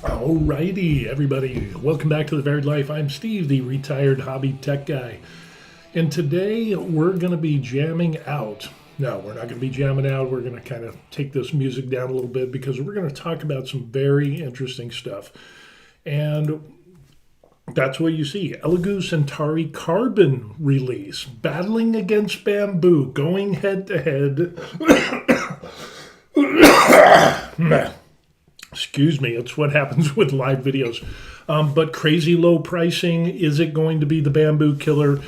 Alrighty, everybody. Welcome back to The Varied Life. I'm Steve, the retired hobby tech guy. And today we're going to be jamming out. No, we're not going to be jamming out. We're going to kind of take this music down a little bit because we're going to talk about some very interesting stuff. And that's what you see. Elegoo Centauri Carbon release. Battling against Bambu. Going head to head. Excuse me, it's what happens with live videos. But crazy low pricing, is it going to be the Bambu killer?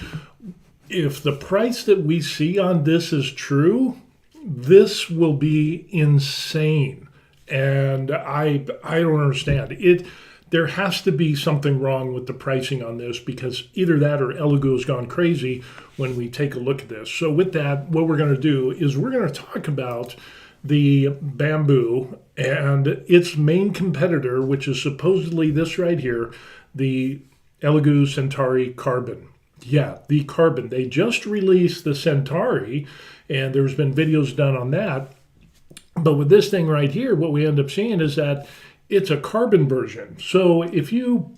If the price that we see on this is true, this will be insane. And I don't understand. There has to be something wrong with the pricing on this because either that or Elegoo has gone crazy when we take a look at this. So with that, what we're going to do is we're going to talk about the Bambu and its main competitor, which is supposedly this right here, the Elegoo Centauri Carbon. Yeah, the Carbon. They just released the Centauri, and there's been videos done on that. But with this thing right here, what we end up seeing is that it's a carbon version. So if you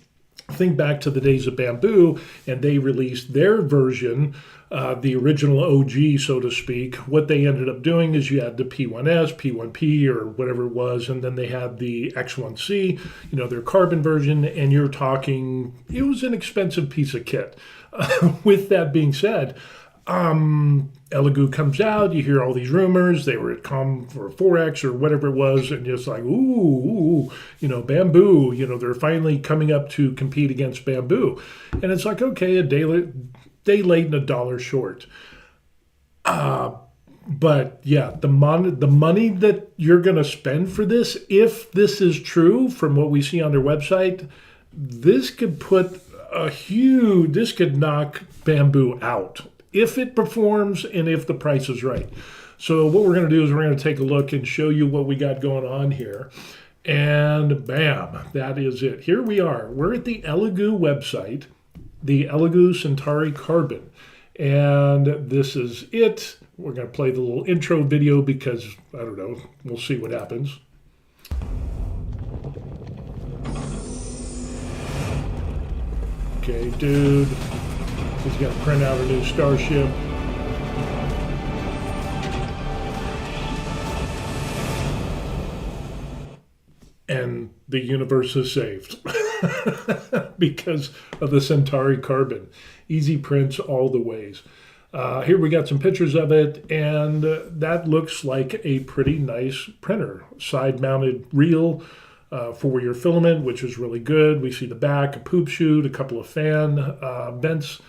think back to the days of Bambu, and they released their version, the original OG, so to speak, what they ended up doing is you had the P1S, P1P, or whatever it was, and then they had the X1C, their carbon version, and you're talking, it was an expensive piece of kit. With that being said, Elegoo comes out, you hear all these rumors, they were at Com for 4X or whatever it was, and just like, Bambu, they're finally coming up to compete against Bambu. And it's like, okay, a day late and $1 short. But yeah, the money that you're going to spend for this, if this is true from what we see on their website, this could knock Bambu out if it performs and if the price is right. So what we're going to do is we're going to take a look and show you what we got going on here. And bam, that is it. Here we are. We're at the Elegoo website, the Elegoo Centauri Carbon. And this is it. We're going to play the little intro video because, I don't know, we'll see what happens. Okay, dude. He's got to print out a new starship. And the universe is saved because of the Centauri Carbon. Easy prints all the ways. Here we got some pictures of it, and that looks like a pretty nice printer. Side-mounted reel for your filament, which is really good. We see the back, a poop chute, a couple of fan vents.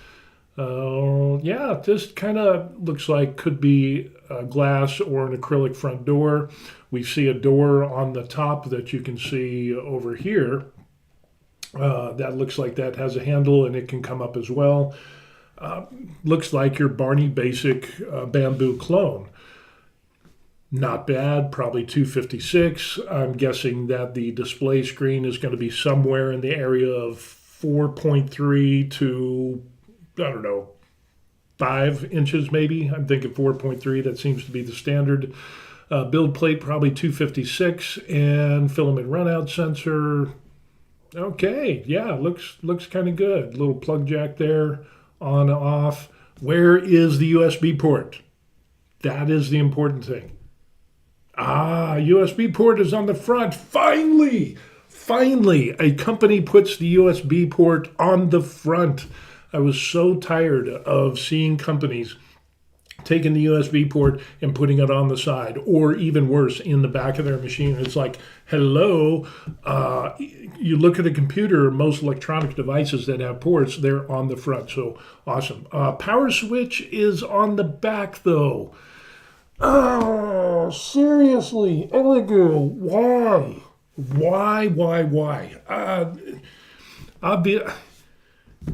Yeah, just kind of looks like could be a glass or an acrylic front door. We see a door on the top that you can see over here. That looks like that has a handle and it can come up as well. Looks like your Barney Basic Bambu clone. Not bad, probably 256. I'm guessing that the display screen is going to be somewhere in the area of 4.3 to, I don't know, 5 inches maybe. I'm thinking 4.3. That seems to be the standard. Build plate probably 256 and filament runout sensor. Okay, yeah, looks kind of good. Little plug jack there, on, off. Where is the USB port? That is the important thing. USB port is on the front. Finally, a company puts the USB port on the front. I was so tired of seeing companies taking the USB port and putting it on the side, or even worse, in the back of their machine. It's like, hello, you look at a computer, most electronic devices that have ports, they're on the front. So awesome. Power switch is on the back though. Oh, seriously, Elegoo, why?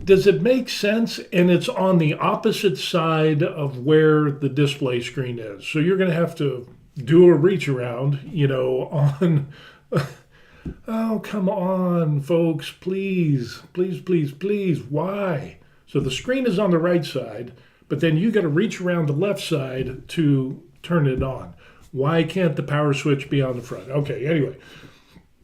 Does it make sense? And it's on the opposite side of where the display screen is. So you're going to have to do a reach around, on... Oh, come on, folks, please. Why? So the screen is on the right side, but then you got to reach around the left side to turn it on. Why can't the power switch be on the front? Okay, anyway,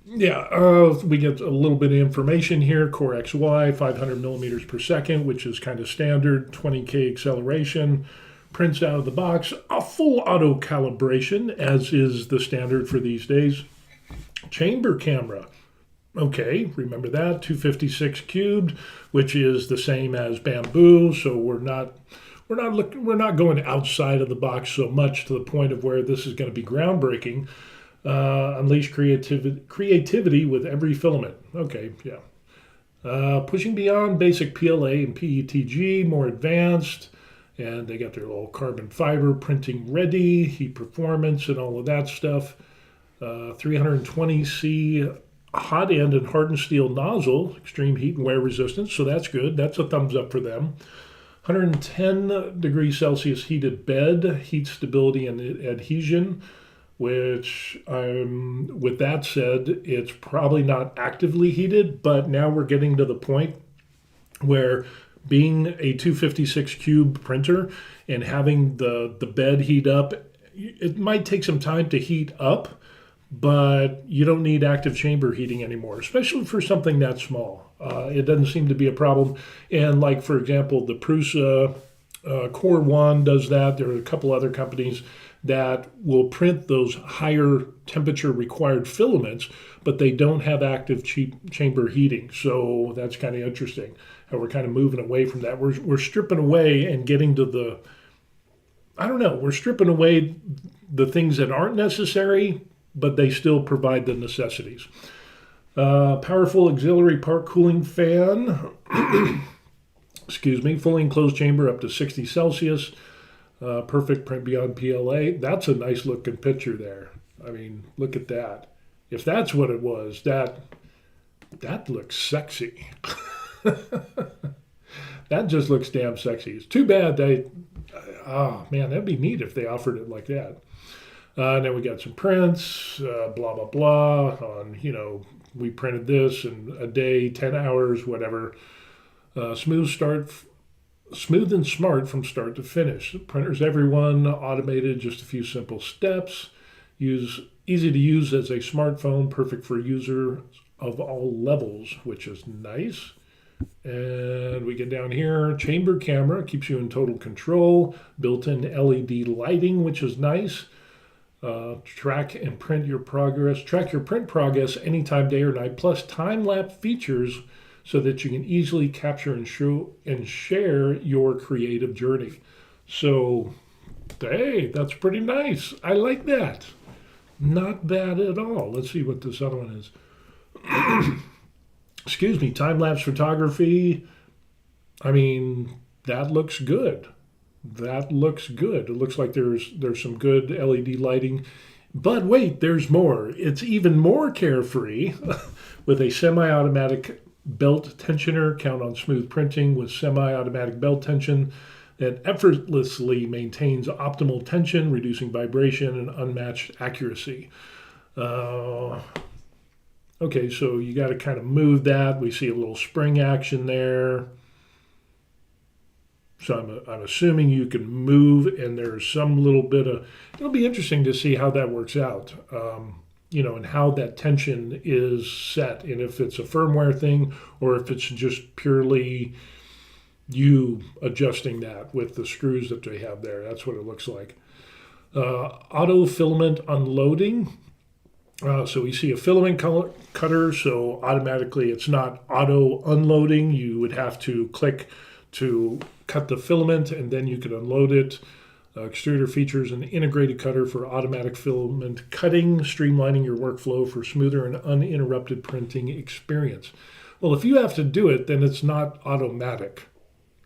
Yeah, we get a little bit of information here. Core XY, 500 millimeters per second, which is kind of standard, 20K acceleration. Prints out of the box, a full auto calibration, as is the standard for these days. Chamber camera. Okay, remember that, 256 cubed, which is the same as Bambu, so we're not going outside of the box so much to the point of where this is going to be groundbreaking. Unleash creativity with every filament. Okay, yeah. Pushing beyond basic PLA and PETG, more advanced, and they got their little carbon fiber printing ready, heat performance, and all of that stuff. 320C hot end and hardened steel nozzle, extreme heat and wear resistance, so that's good. That's a thumbs up for them. 110 degrees Celsius heated bed, heat stability and adhesion, which with that said, it's probably not actively heated, but now we're getting to the point where being a 256 cube printer and having the bed heat up, it might take some time to heat up, but you don't need active chamber heating anymore, especially for something that small. It doesn't seem to be a problem. And like, for example, the Prusa Core 1 does that. There are a couple other companies that will print those higher temperature required filaments, but they don't have active chamber heating. So that's kind of interesting how we're kind of moving away from that. We're stripping away and getting to the, I don't know, we're stripping away the things that aren't necessary, but they still provide the necessities. Powerful auxiliary part cooling fan, excuse me, fully enclosed chamber up to 60 Celsius. Perfect print beyond PLA. That's a nice looking picture there. I mean, look at that. If that's what it was, that looks sexy. That just looks damn sexy. It's too bad oh man, that'd be neat if they offered it like that. Then we got some prints, blah, blah, blah, on, we printed this in a day, 10 hours, whatever. Smooth and smart from start to finish. Printers everyone, automated, just a few simple steps. Easy to use as a smartphone, perfect for users of all levels, which is nice. And we get down here, chamber camera, keeps you in total control. Built-in LED lighting, which is nice. Track and print your progress. Track your print progress anytime, day or night, plus time-lapse features so that you can easily capture and show and share your creative journey. So, hey, that's pretty nice. I like that. Not bad at all. Let's see what this other one is. Excuse me, time-lapse photography. I mean, that looks good. That looks good. It looks like there's some good LED lighting. But wait, there's more. It's even more carefree with a semi-automatic belt tensioner. Count on smooth printing with semi-automatic belt tension that effortlessly maintains optimal tension, reducing vibration and unmatched accuracy. Okay, so you got to kind of move that. We see a little spring action there. So I'm assuming you can move, and there's some little bit of, it'll be interesting to see how that works out, and how that tension is set, and if it's a firmware thing or if it's just purely you adjusting that with the screws that they have there. That's what it looks like. Auto filament unloading. So we see a filament cutter, so automatically it's not auto unloading. You would have to click to cut the filament, and then you could unload it. Extruder features an integrated cutter for automatic filament cutting, streamlining your workflow for smoother and uninterrupted printing experience. Well, if you have to do it, then it's not automatic.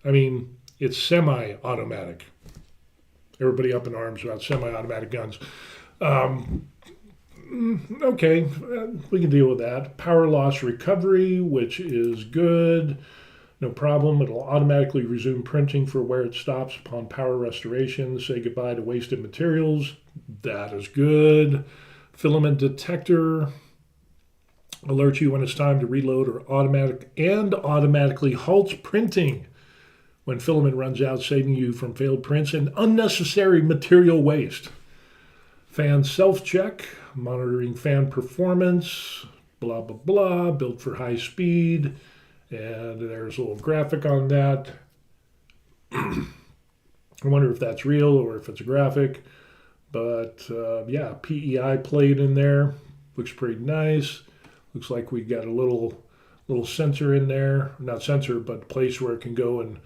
I mean, it's semi-automatic. Everybody up in arms about semi-automatic guns. Okay, we can deal with that. Power loss recovery, which is good. No problem. It'll automatically resume printing for where it stops upon power restoration. Say goodbye to wasted materials. That is good. Filament detector alerts you when it's time to reload or automatically halts printing when filament runs out, saving you from failed prints and unnecessary material waste. Fan self-check, monitoring fan performance. blah, blah, blah, built for high speed. And there's a little graphic on that. I wonder if that's real or if it's a graphic. But yeah, PEI plate in there. Looks pretty nice. Looks like we got a little sensor in there. Not sensor, but place where it can go and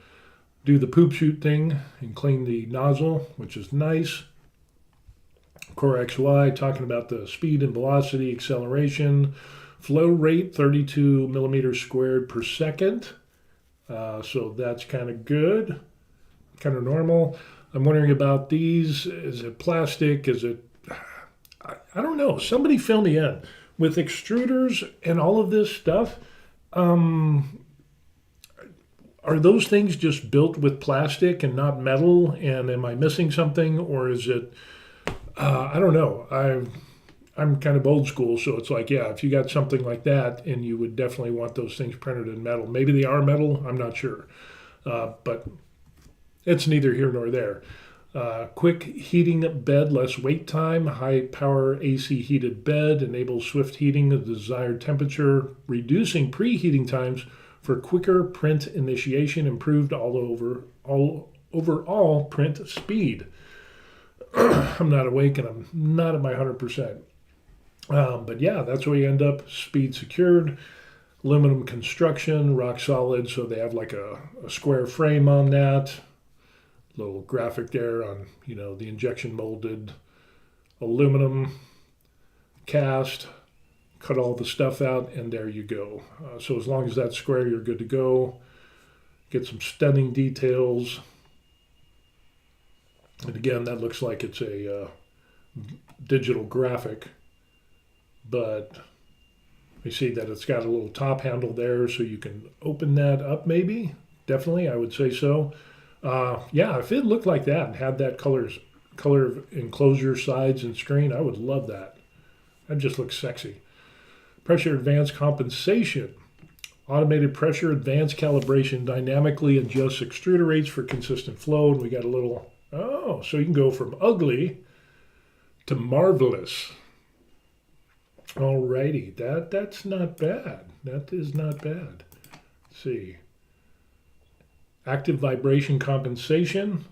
do the poop chute thing and clean the nozzle, which is nice. Core XY, talking about the speed and velocity, acceleration, flow rate, 32 millimeters squared per second. So that's kind of good, kind of normal. I'm wondering about these. Is it plastic? Is it, I don't know. Somebody fill me in. With extruders and all of this stuff, are those things just built with plastic and not metal? And am I missing something? Or is it, I don't know. I'm kind of old school, so it's like, yeah, if you got something like that, and you would definitely want those things printed in metal. Maybe they are metal, I'm not sure. But it's neither here nor there. Quick heating bed, less wait time. High power AC heated bed enables swift heating of the desired temperature, reducing preheating times for quicker print initiation, improved overall print speed. I'm not awake and I'm not at my 100%. But yeah, that's where you end up. Speed secured, aluminum construction, rock solid. So they have like a square frame on that. Little graphic there on, the injection molded aluminum cast. Cut all the stuff out, and there you go. So as long as that's square, you're good to go. Get some stunning details. And again, that looks like it's a digital graphic, but we see that it's got a little top handle there, so you can open that up maybe. Definitely, I would say so. Yeah, if it looked like that and had that color enclosure, sides, and screen, I would love that. That just looks sexy. Pressure advanced compensation. Automated pressure advanced calibration dynamically adjusts extruder rates for consistent flow. And we got a little, so you can go from ugly to marvelous. Alrighty, that's not bad. That is not bad. Let's see. Active vibration compensation.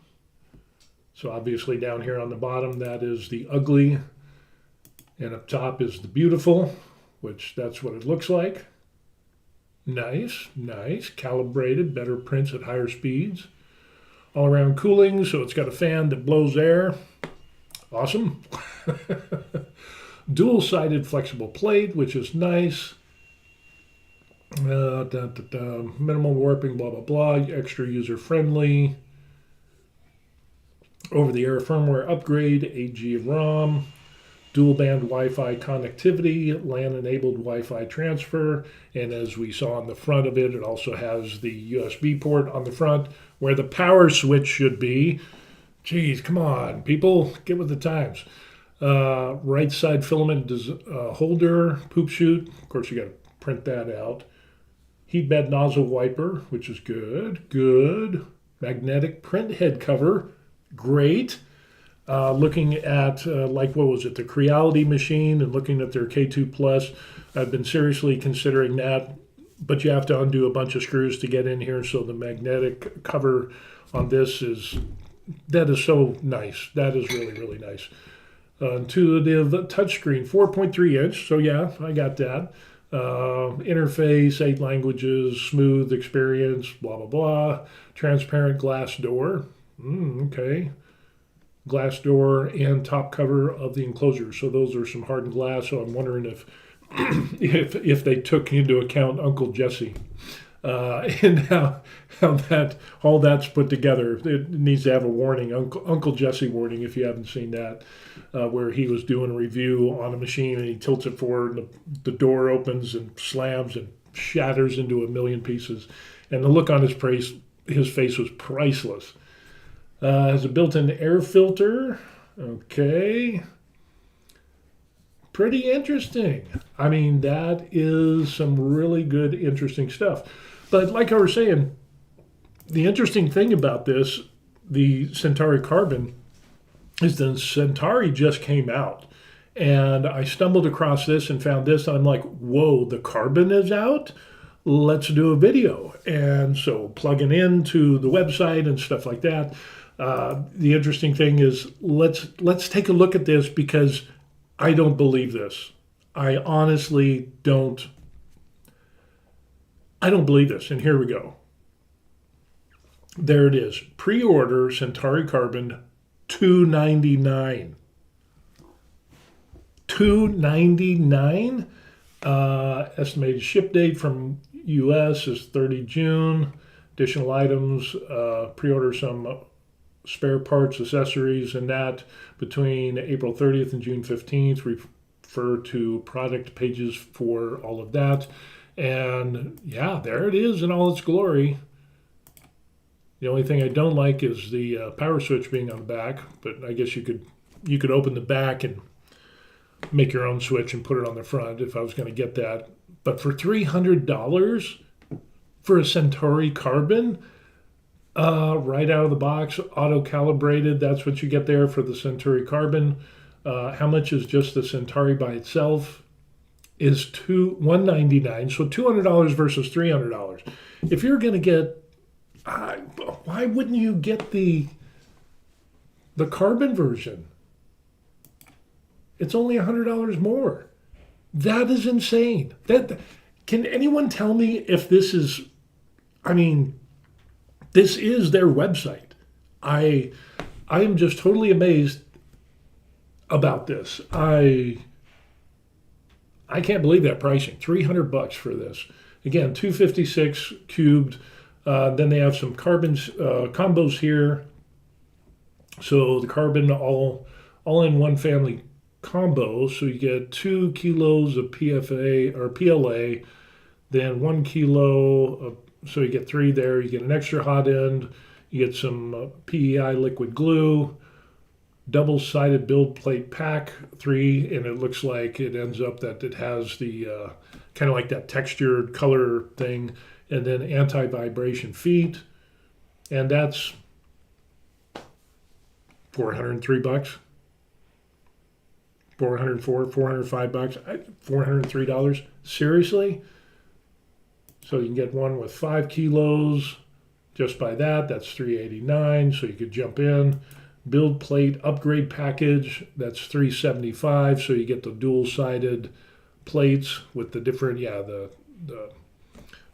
So obviously down here on the bottom, that is the ugly. And up top is the beautiful, which that's what it looks like. Nice. Calibrated, better prints at higher speeds. All around cooling, so it's got a fan that blows air. Awesome. Dual-sided flexible plate, which is nice. Minimal warping, blah, blah, blah. Extra user-friendly. Over-the-air firmware upgrade, 8 GB ROM. Dual-band Wi-Fi connectivity, LAN-enabled Wi-Fi transfer. And as we saw on the front of it, it also has the USB port on the front where the power switch should be. Geez, come on, people. Get with the times. Right side filament holder, poop chute. Of course, you got to print that out. Heat bed nozzle wiper, which is good. Magnetic print head cover, great. Looking at, what was it, the Creality machine, and looking at their K2 Plus. I've been seriously considering that, but you have to undo a bunch of screws to get in here, so the magnetic cover on this is so nice. That is really, really nice. Intuitive touchscreen, 4.3 inch, so yeah, I got that. Interface, 8 languages, smooth experience, blah, blah, blah. Transparent glass door. Okay. Glass door and top cover of the enclosure. So those are some hardened glass. So I'm wondering if if they took into account Uncle Jesse and how all that's put together. It needs to have a warning, Uncle Jesse warning, if you haven't seen that, where he was doing a review on a machine and he tilts it forward and the door opens and slams and shatters into a million pieces. And the look on his face was priceless. Has a built-in air filter. Okay. Pretty interesting. I mean, that is some really good, interesting stuff. But like I was saying, the interesting thing about this, the Centauri Carbon, is the Centauri just came out. And I stumbled across this and found this, and I'm like, whoa, the carbon is out? Let's do a video. And so plugging into the website and stuff like that. The interesting thing is let's take a look at this, because I don't believe this. I honestly don't. I don't believe this. And here we go. There it is. Pre-order Centauri Carbon, $299. $299. Estimated ship date from U.S. is 30 June. Additional items, pre-order some spare parts, accessories, and that between April 30th and June 15th. Refer to product pages for all of that. And yeah, there it is in all its glory. The only thing I don't like is the power switch being on the back, but I guess you could open the back and make your own switch and put it on the front if I was going to get that. But for $300 for a Centauri Carbon, right out of the box, auto-calibrated, that's what you get there for the Centauri Carbon. How much is just the Centauri by itself? Is $199, so $200 versus $300. If you're going to get, why wouldn't you get the Carbon version? It's only $100 more. That is insane. Can anyone tell me if this is? I mean, this is their website. I am just totally amazed about this. I can't believe that pricing. $300 for this. Again, 256 cubed. Then they have some carbons combos here. So the carbon all in one family combo. So you get 2 kilos of PFA or PLA, then 1 kilo of, so you get 3 there. You get an extra hot end. You get some PEI liquid glue, double-sided build plate pack 3, and it looks like it ends up that it has the kind of like that textured color thing, and then anti-vibration feet, and that's $403, $404, $405, $403. Seriously? So you can get one with 5 kilos just by that. That's $389. So you could jump in. Build plate upgrade package. That's $375. So you get the dual-sided plates with the different, the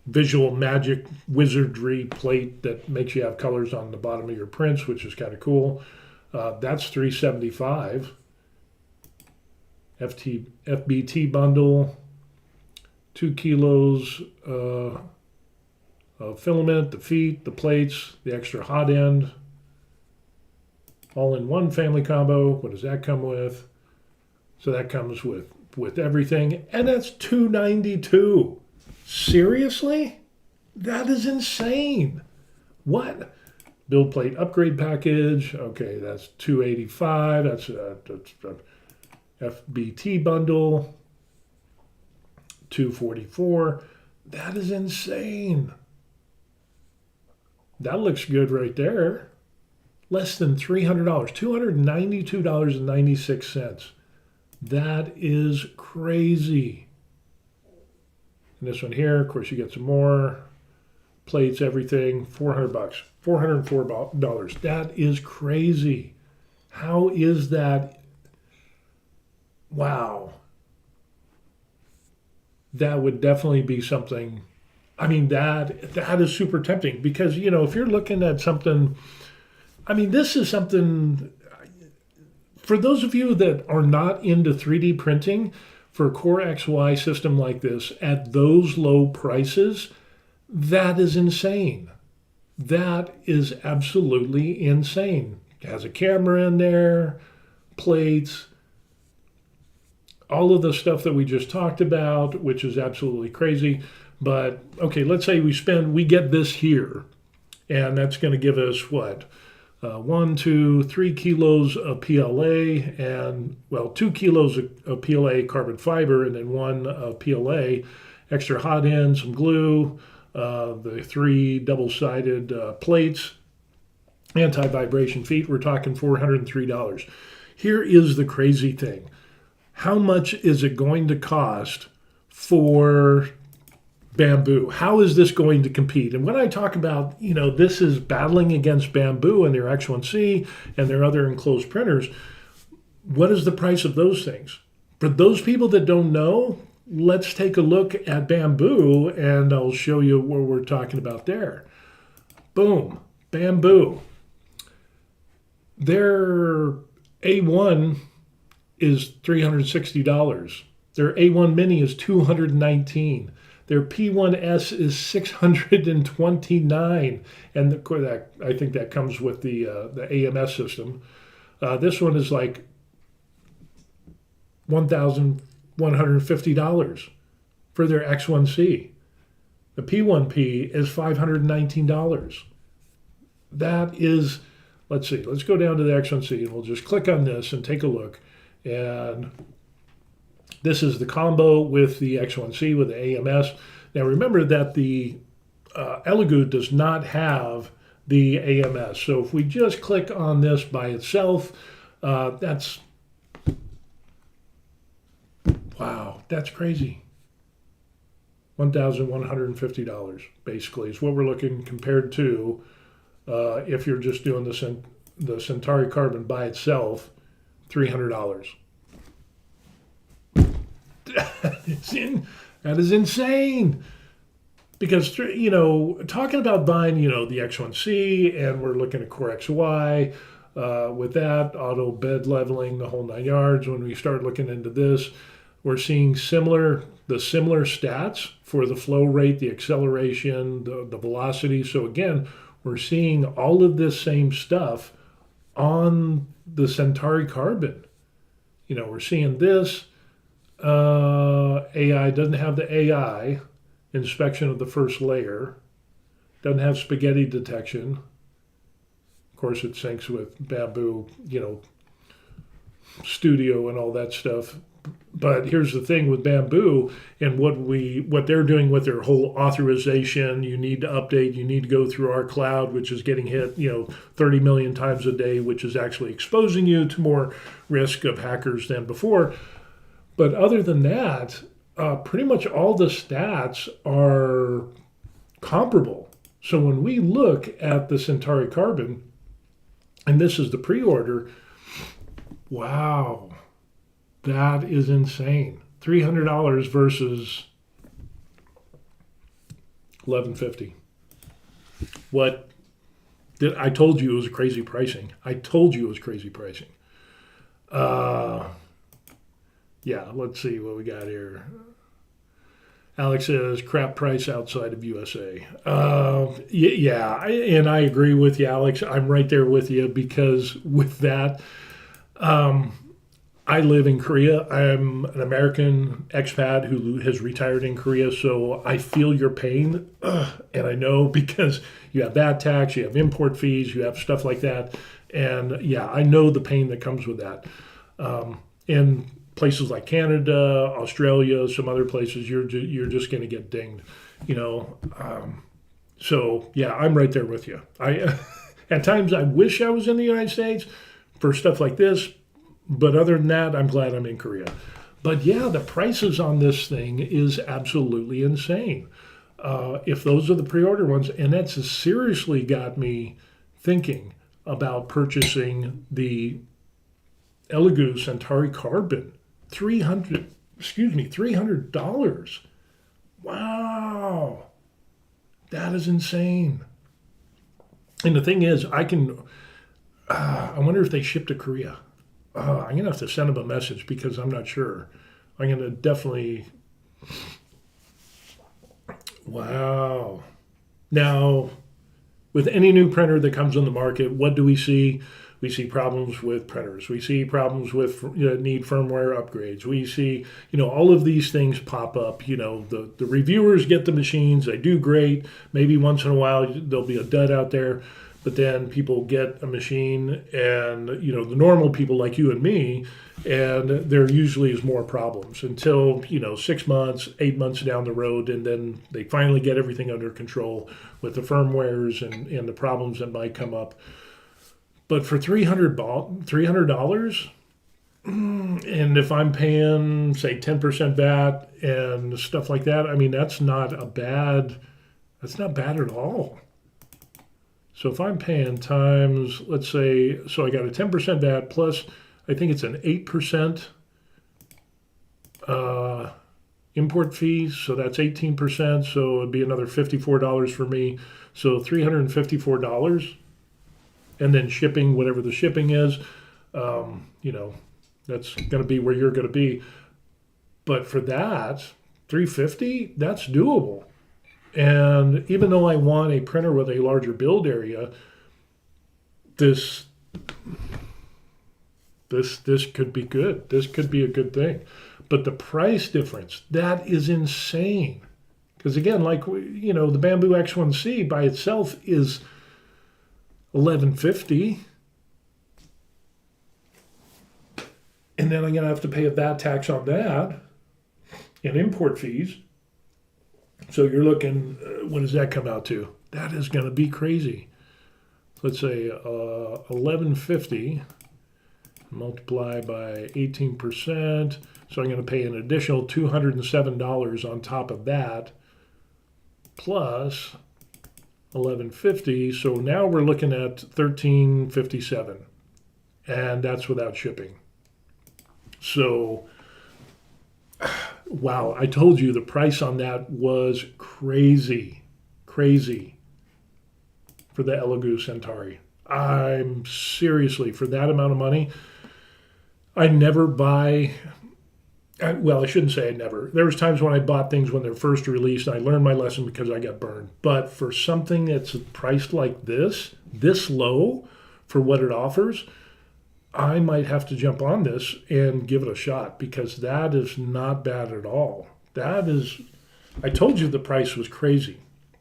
visual magic wizardry plate that makes you have colors on the bottom of your prints, which is kind of cool. That's $375. FBT bundle, 2 kilos of filament, the feet, the plates, the extra hot end, all in one family combo. What does that come with? So that comes with everything, and that's $292. Seriously? That is insane. What? Build plate upgrade package. Okay, that's $285. That's a FBT bundle, $244. That is insane. That looks good right there. Less than $300, $292.96. That is crazy. And this one here, of course, you get some more plates, everything, $400, $404. That is crazy. How is that? Wow. That would definitely be something. I mean, that is super tempting, because, if you're looking at something, I mean, this is something, for those of you that are not into 3D printing, for a Core XY system like this at those low prices, that is insane. That is absolutely insane. It has a camera in there, plates, all of the stuff that we just talked about, which is absolutely crazy. But okay, let's say we get this here, and that's going to give us what? 3 kilos of PLA, and 2 kilos of PLA carbon fiber, and then 1 of PLA, extra hot end, some glue, the 3 double-sided plates, anti-vibration feet. We're talking $403. Here is the crazy thing. how much is it going to cost for Bambu? How is this going to compete? And when I talk about, this is battling against Bambu and their X1C and their other enclosed printers, what is the price of those things? For those people that don't know, let's take a look at Bambu and I'll show you what we're talking about there. Boom, Bambu. Their A1 is $360. Their A1 Mini is $219. Their P1S is $629, and I think that comes with the AMS system. This one is like $1,150 for their X1C. The P1P is $519. That is, let's see, let's go down to the X1C and we'll just click on this and take a look. And this is the combo with the X1C with the AMS. Now remember that the Elegoo does not have the AMS. So if we just click on this by itself, that's, wow, that's crazy. $1,150 basically is what we're looking compared to if you're just doing the Centauri Carbon by itself, $300. That is insane. Because, talking about buying, the X1C, and we're looking at Core XY with that, auto bed leveling, the whole 9 yards. When we start looking into this, we're seeing the similar stats for the flow rate, the acceleration, the velocity. So again, we're seeing all of this same stuff on the Centauri Carbon. We're seeing this. AI doesn't have the AI inspection of the first layer. Doesn't have spaghetti detection. Of course, it syncs with Bambu, Studio and all that stuff. But here's the thing with Bambu and what they're doing with their whole authorization. You need to update. You need to go through our cloud, which is getting hit, 30 million times a day, which is actually exposing you to more risk of hackers than before. But other than that, pretty much all the stats are comparable. So when we look at the Centauri Carbon, and this is the pre-order, wow, that is insane. $300 versus $1,150. I told you it was crazy pricing. Yeah, let's see what we got here. Alex says, crap price outside of USA. And I agree with you, Alex. I'm right there with you because with that, I live in Korea. I'm an American expat who has retired in Korea, so I feel your pain. And I know because you have VAT tax, you have import fees, you have stuff like that. And yeah, I know the pain that comes with that. And places like Canada, Australia, some other places, you're just going to get dinged, So yeah, I'm right there with you. At times I wish I was in the United States for stuff like this, but other than that, I'm glad I'm in Korea. But yeah, the prices on this thing is absolutely insane. If those are the pre-order ones, and that's seriously got me thinking about purchasing the Elegoo Centauri Carbon. $300. Wow. That is insane. And the thing is, I wonder if they ship to Korea. I'm going to have to send them a message because I'm not sure. I'm going to definitely, wow. Now, with any new printer that comes on the market, what do we see? We see problems with printers. We see problems with need firmware upgrades. We see, all of these things pop up. The reviewers get the machines. They do great. Maybe once in a while there'll be a dud out there. But then people get a machine and, the normal people like you and me, and there usually is more problems until, 6 months, 8 months down the road. And then they finally get everything under control with the firmwares and the problems that might come up. But for $300, And if I'm paying, say, 10% VAT and stuff like that, I mean, that's not bad at all. So if I'm paying times, let's say, so I got a 10% VAT plus, I think it's an 8% import fees, so that's 18%, so it'd be another $54 for me. So $354, and then shipping, whatever the shipping is, you know, that's going to be where you're going to be. But for that, $350, that's doable. And even though I want a printer with a larger build area, this could be good. This could be a good thing. But the price difference, that is insane. Because again, like, you know, the Bambu X1C by itself is $1150. And then I'm going to have to pay a VAT tax on that and import fees. So you're looking, what does that come out to? That is going to be crazy. Let's say $1150 multiply by 18%. So I'm going to pay an additional $207 on top of that, plus $1150. So now we're looking at $1357, and that's without shipping. So, wow, I told you the price on that was crazy for the Elegoo Centauri. I'm seriously, for that amount of money, I never buy, well, I shouldn't say I never. There was times when I bought things when they're first released, and I learned my lesson because I got burned. But for something that's priced like this low for what it offers, I might have to jump on this and give it a shot, because that is not bad at all. That is, I told you the price was crazy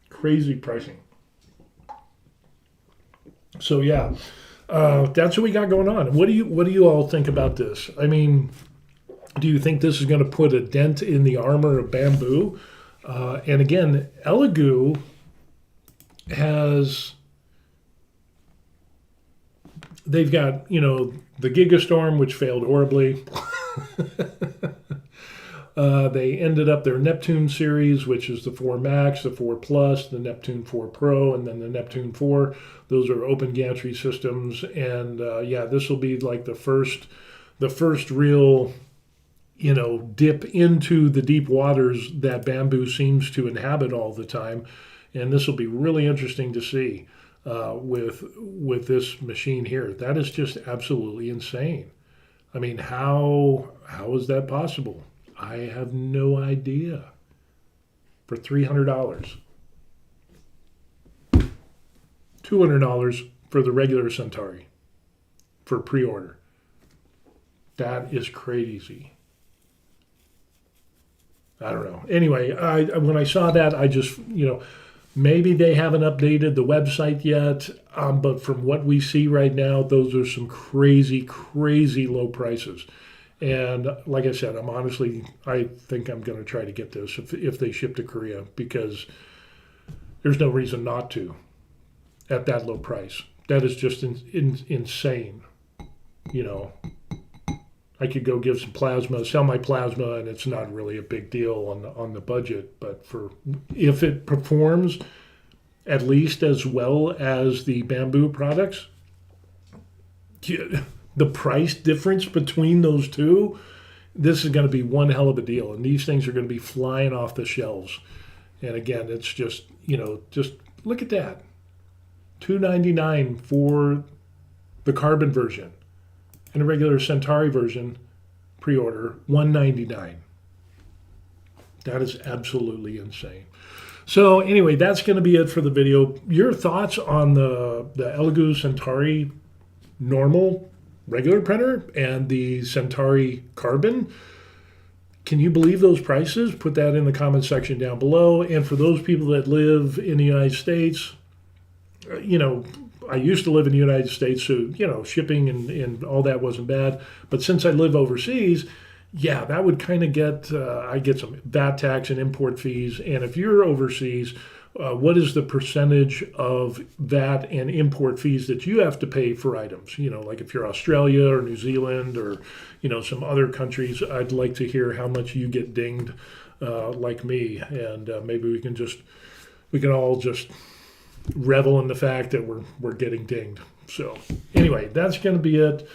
pricing. So yeah, that's what we got going on. What do you all think about this? I mean, do you think this is going to put a dent in the armor of Bambu? And again, Elegoo they've got, you know, the Gigastorm, which failed horribly. They ended up their Neptune series, which is the 4 Max, the 4 Plus, the Neptune 4 Pro, and then the Neptune 4. Those are open gantry systems. And yeah, this will be like the first real, you know, dip into the deep waters that Bambu seems to inhabit all the time. And this will be really interesting to see with this machine here. That is just absolutely insane. I mean, how is that possible? I have no idea. For $300, $200 for the regular Centauri for pre-order. That is crazy. I don't know. Anyway, when I saw that, I just, you know, maybe they haven't updated the website yet, but from what we see right now, those are some crazy low prices. And like I said, I think I'm going to try to get this if they ship to Korea, because there's no reason not to at that low price. That is just insane. You know, I could go give some plasma, sell my plasma, and it's not really a big deal on the budget. But if it performs at least as well as the Bambu products, the price difference between those two, this is going to be one hell of a deal. And these things are going to be flying off the shelves. And again, it's just, you know, just look at that. $299 for the Carbon version. And a regular Centauri version, pre-order, $199. That is absolutely insane. So anyway, that's going to be it for the video. Your thoughts on the Elegoo Centauri normal regular printer and the Centauri Carbon? Can you believe those prices? Put that in the comment section down below. And for those people that live in the United States, you know, I used to live in the United States, so, you know, shipping and all that wasn't bad. But since I live overseas, yeah, that would kind of I get some VAT tax and import fees. And if you're overseas, what is the percentage of VAT and import fees that you have to pay for items? You know, like if you're Australia or New Zealand or, you know, some other countries, I'd like to hear how much you get dinged like me. And maybe we can all just revel in the fact that we're getting dinged. So anyway, that's going to be it.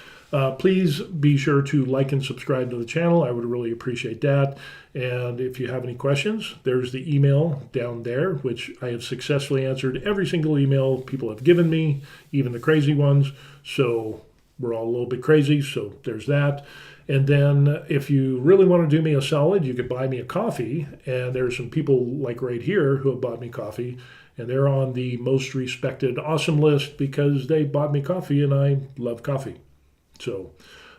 Please be sure to like and subscribe to the channel. I would really appreciate that. And if you have any questions, there's the email down there, which I have successfully answered every single email people have given me, even the crazy ones. So we're all a little bit crazy. So there's that. And then if you really want to do me a solid, you could buy me a coffee. And there's some people like right here who have bought me coffee. And they're on the most respected awesome list because they bought me coffee and I love coffee. So,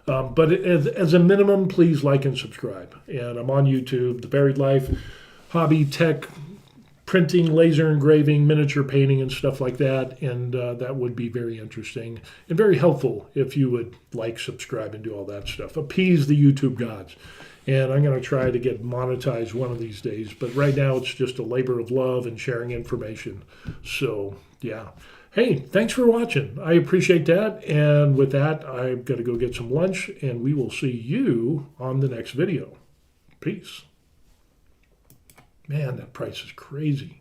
but as a minimum, please like and subscribe. And I'm on YouTube, The Buried Life, hobby, tech, printing, laser engraving, miniature painting, and stuff like that. And that would be very interesting and very helpful if you would like, subscribe, and do all that stuff. Appease the YouTube gods. And I'm going to try to get monetized one of these days. But right now, it's just a labor of love and sharing information. So, yeah. Hey, thanks for watching. I appreciate that. And with that, I've got to go get some lunch, and we will see you on the next video. Peace. Man, that price is crazy.